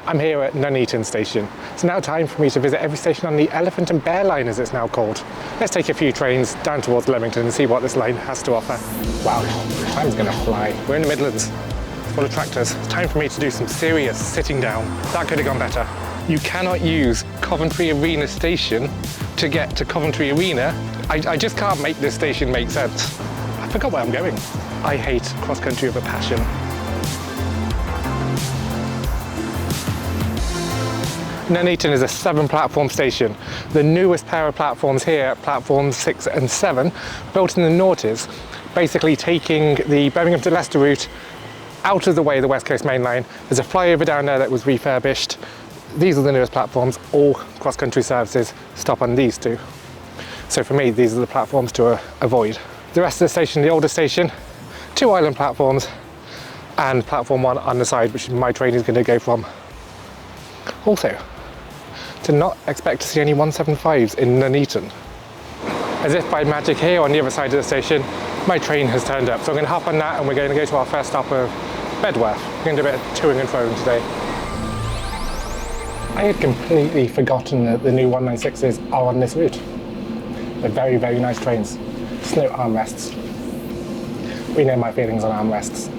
I'm here at Nuneaton Station. It's now time for me to visit every station on the Elephant and Bear line, as it's now called. Let's take a few trains down towards Leamington and see what this line has to offer. Wow, time's gonna fly. We're in the Midlands, it's full of tractors. It's time for me to do some serious sitting down. That could have gone better. You cannot use Coventry Arena Station to get to Coventry Arena. I just can't make this station make sense. I forgot where I'm going. I hate cross-country with a passion. Nuneaton is a 7-platform station. The newest pair of platforms here, platforms 6 and 7, built in the noughties, basically taking the Birmingham to Leicester route out of the way of the West Coast Main Line. There's a flyover down there that was refurbished. These are the newest platforms. All cross-country services stop on these two. So for me, these are the platforms to avoid. The rest of the station, the older station, 2 island platforms, and platform 1 on the side, which my train is going to go from. Also, to not expect to see any 175s in Nuneaton. As if by magic here on the other side of the station, my train has turned up. So I'm going to hop on that and we're going to go to our first stop of Bedworth. We're going to do a bit of toing and froing today. I had completely forgotten that the new 196s are on this route. They're very, very nice trains. Just no armrests. We know my feelings on armrests.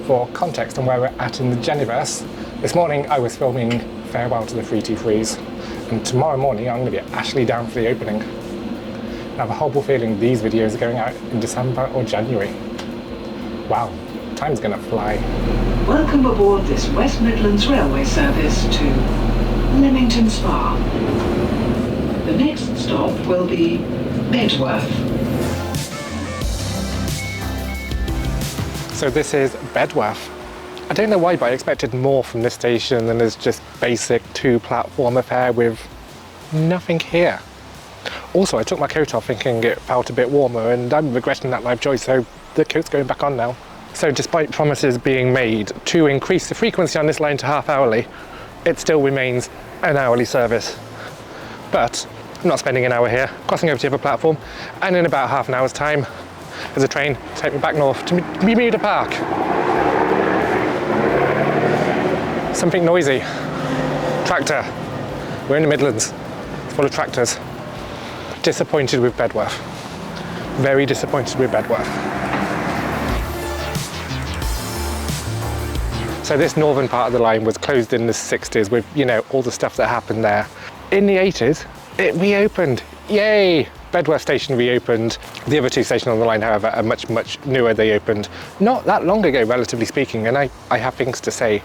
For context on where we're at in the Geniverse, this morning I was filming Farewell to the 323s, and tomorrow morning I'm going to be at Ashley Down for the opening. I have a horrible feeling these videos are going out in December or January. Wow, time's going to fly. Welcome aboard this West Midlands Railway service to Leamington Spa. The next stop will be Bedworth. So this is Bedworth. I don't know why, but I expected more from this station than this just basic 2-platform affair with nothing here. Also, I took my coat off thinking it felt a bit warmer, and I'm regretting that life choice, so the coat's going back on now. So despite promises being made to increase the frequency on this line to half-hourly, it still remains an hourly service. But I'm not spending an hour here, crossing over to the other platform, and in about half an hour's time, there's a train to take me back north to Bermuda Park. Something noisy. Tractor. We're in the Midlands. It's full of tractors. Disappointed with Bedworth. Very disappointed with Bedworth. So this northern part of the line was closed in the 60s with, you know, all the stuff that happened there. In the 80s, it reopened. Yay! Bedworth station reopened. The other 2 stations on the line, however, are much, much newer. They opened not that long ago, relatively speaking, and I have things to say.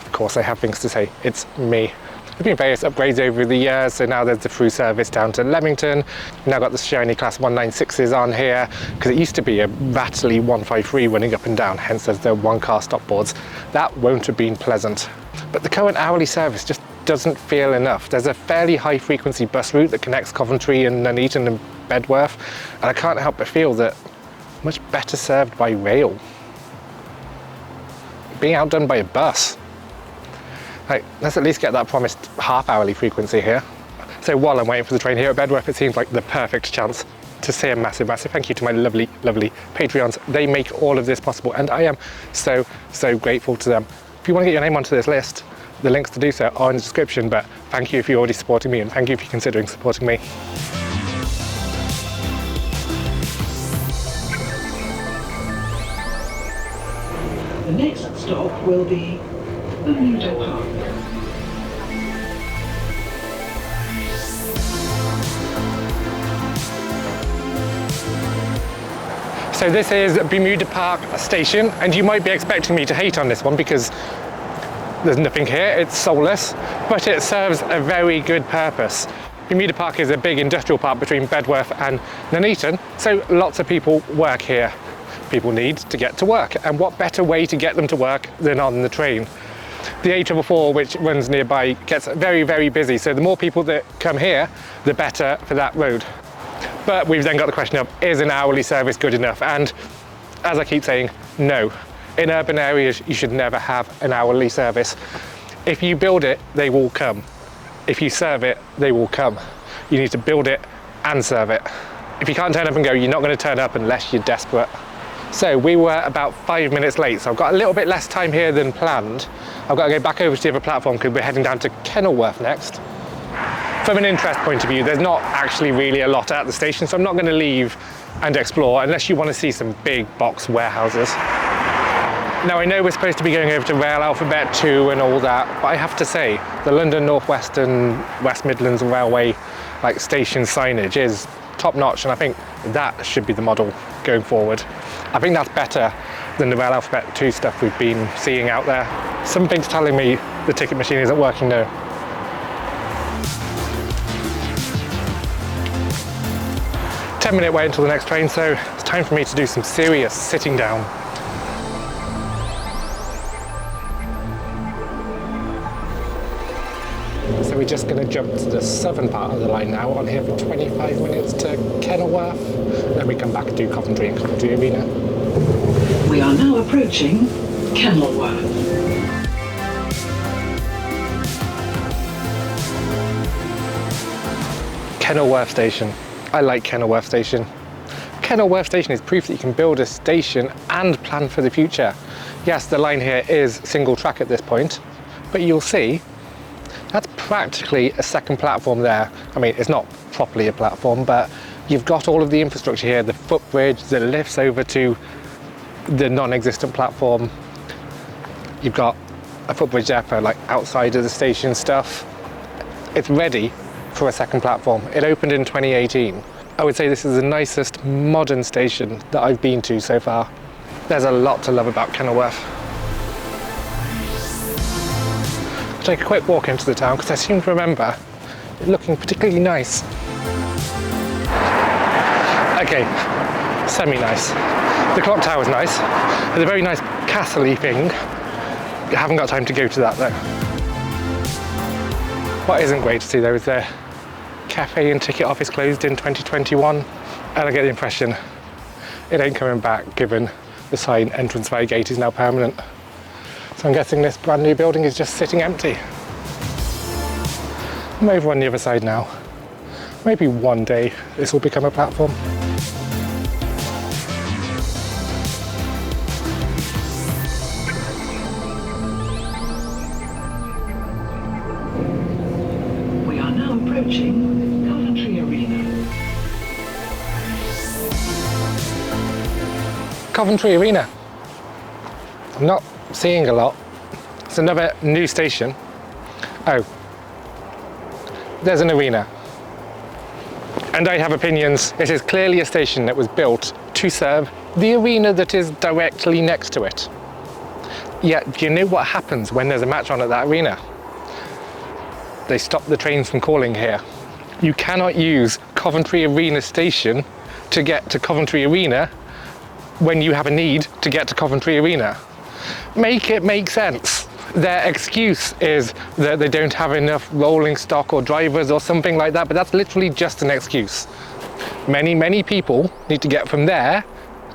Of course I have things to say, it's me. There's been various upgrades over the years, so now there's the through service down to Leamington. We've now got the shiny class 196s on here, because it used to be a rattly 153 running up and down, hence there's the 1-car stop boards. That won't have been pleasant. But the current hourly service just doesn't feel enough. There's a fairly high frequency bus route that connects Coventry and Nuneaton and Bedworth, and I can't help but feel that much better served by rail. Being outdone by a bus. Like, let's at least get that promised half-hourly frequency here. So while I'm waiting for the train here at Bedworth, it seems like the perfect chance to say a massive, massive thank you to my lovely, lovely Patreons. They make all of this possible, and I am so, so grateful to them. If you want to get your name onto this list, the links to do so are in the description, but thank you if you're already supporting me, and thank you if you're considering supporting me. The next stop will be Bermuda Park. So this is Bermuda Park Station, and you might be expecting me to hate on this one because there's nothing here, it's soulless, but it serves a very good purpose. Bermuda Park is a big industrial park between Bedworth and Nuneaton, so lots of people work here. People need to get to work, and what better way to get them to work than on the train? The A444, which runs nearby, gets very, very busy, so the more people that come here, the better for that road. But we've then got the question of, is an hourly service good enough? And as I keep saying, no. In urban areas, you should never have an hourly service. If you build it, they will come. If you serve it, they will come. You need to build it and serve it. If you can't turn up and go, you're not going to turn up unless you're desperate. So we were about 5 minutes late, so I've got a little bit less time here than planned. I've got to go back over to the other platform because we're heading down to Kenilworth next. From an interest point of view, there's not actually really a lot at the station, so I'm not going to leave and explore unless you want to see some big box warehouses. Now I know we're supposed to be going over to Rail Alphabet 2 and all that, but I have to say the London North West and West Midlands Railway station signage is top notch, and I think that should be the model going forward. I think that's better than the Rail Alphabet 2 stuff we've been seeing out there. Something's telling me the ticket machine isn't working now. Ten-minute wait until the next train, so it's time for me to do some serious sitting down. So we're just going to jump to the southern part of the line now, on here for 25 minutes to Kenilworth. Then we come back and do Coventry and Coventry Arena. We are now approaching Kenilworth. Kenilworth Station. I like Kenilworth Station. Kenilworth Station is proof that you can build a station and plan for the future. Yes, the line here is single track at this point, but you'll see that's practically a second platform there. I mean, it's not properly a platform, but you've got all of the infrastructure here, the footbridge, the lifts over to the non-existent platform. You've got a footbridge there for outside of the station stuff. It's ready for a second platform. It opened in 2018. I would say this is the nicest modern station that I've been to so far. There's a lot to love about Kenilworth. Take a quick walk into the town because I seem to remember it looking particularly nice. Okay, semi-nice. The clock tower is nice. It's a very nice castle-y thing. I haven't got time to go to that though. What isn't great to see though is the cafe and ticket office closed in 2021, and I get the impression it ain't coming back given the sign entrance via gate is now permanent. So I'm guessing this brand new building is just sitting empty. I'm over on the other side now. Maybe one day this will become a platform. We are now approaching Coventry Arena. Coventry Arena. I'm not seeing a lot. It's another new station. Oh, there's an arena. And I have opinions. It is clearly a station that was built to serve the arena that is directly next to it. Yet, do you know what happens when there's a match on at that arena? They stop the trains from calling here. You cannot use Coventry Arena Station to get to Coventry Arena when you have a need to get to Coventry Arena. Make it make sense. Their excuse is that they don't have enough rolling stock or drivers or something like that, but that's literally just an excuse. Many people need to get from there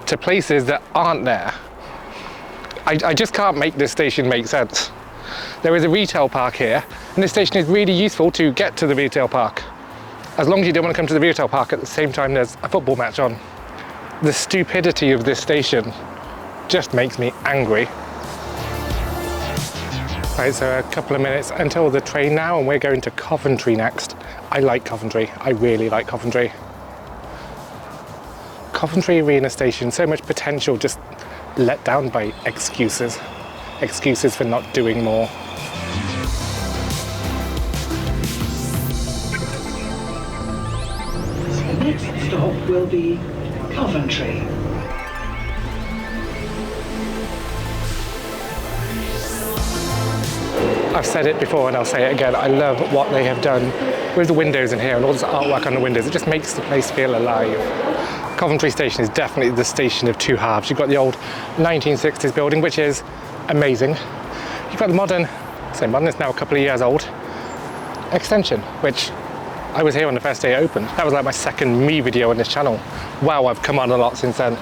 to places that aren't there. I just can't make this station make sense. There is a retail park here, and this station is really useful to get to the retail park, as long as you don't want to come to the retail park at the same time there's a football match on. The stupidity of this station just makes me angry. Right, so a couple of minutes until the train now, and we're going to Coventry next. I like Coventry. I really like Coventry. Coventry Arena Station, so much potential, just let down by excuses. Excuses for not doing more. The next stop will be Coventry. I've said it before and I'll say it again. I love what they have done with the windows in here and all this artwork on the windows. It just makes the place feel alive. Coventry Station is definitely the station of two halves. You've got the old 1960s building, which is amazing. You've got the modern, it's now a couple of years old, extension, which I was here on the first day it opened. That was like my second me video on this channel. Wow, I've come on a lot since then.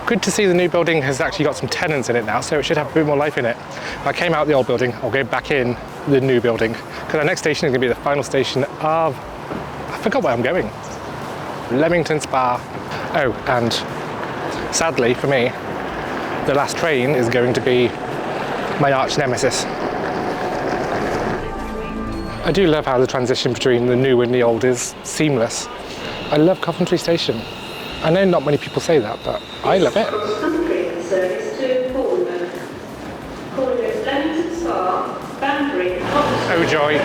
Good to see the new building has actually got some tenants in it now, so it should have a bit more life in it. If I came out the old building, I'll go back in the new building, because our next station is going to be the final station of, I forgot where I'm going. Leamington Spa. Oh, and sadly for me, the last train is going to be my arch nemesis. I do love how the transition between the new and the old is seamless. I love Coventry Station. I know not many people say that, but I love it. Cross-country service to Bournemouth. Calling at Leamington Spa, Banbury, Coventry. Oh joy.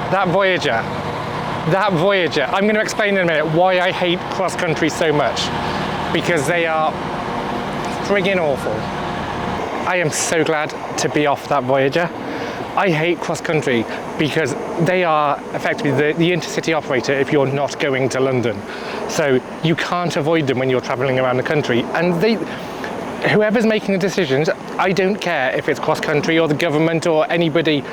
That Voyager, I'm going to explain in a minute why I hate cross-country so much, because they are friggin' awful. I am so glad to be off that Voyager. I hate cross-country because they are effectively the intercity operator if you're not going to London. So you can't avoid them when you're travelling around the country. And whoever's making the decisions, I don't care if it's cross-country or the government or anybody.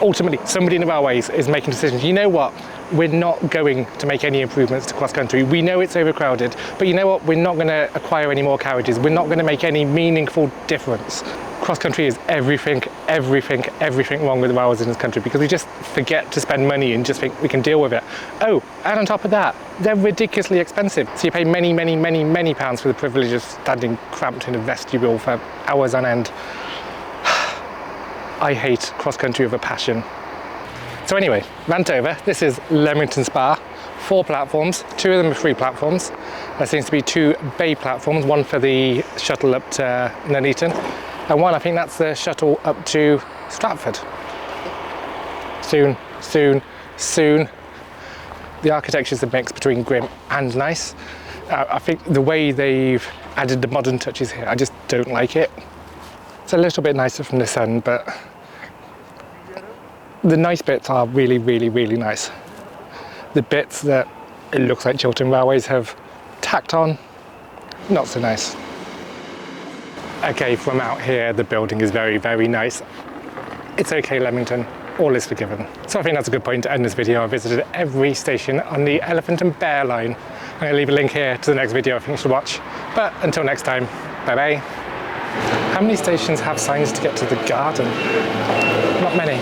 Ultimately, somebody in the railways is making decisions. You know what? We're not going to make any improvements to cross-country. We know it's overcrowded, but you know what? We're not going to acquire any more carriages. We're not going to make any meaningful difference. Cross-country is everything wrong with the railways in this country, because we just forget to spend money and just think we can deal with it. Oh, and on top of that, they're ridiculously expensive. So you pay many pounds for the privilege of standing cramped in a vestibule for hours on end. I hate cross-country with a passion. So anyway, rant over. This is Leamington Spa. 4 platforms, 2 of them are free platforms. There seems to be 2 bay platforms, one for the shuttle up to Nuneaton, and one, I think that's the shuttle up to Stratford. Soon. The architecture's a mix between grim and nice. I think the way they've added the modern touches here, I just don't like it. It's a little bit nicer from the sun, but the nice bits are really nice. The bits that it looks like Chiltern Railways have tacked on, not so nice. Okay, from out here, the building is very nice. It's okay, Leamington, all is forgiven. So I think that's a good point to end this video. I visited every station on the Elephant and Bear line. I'm going to leave a link here to the next video I think you should watch. But until next time, bye-bye. How many stations have signs to get to the garden? Not many.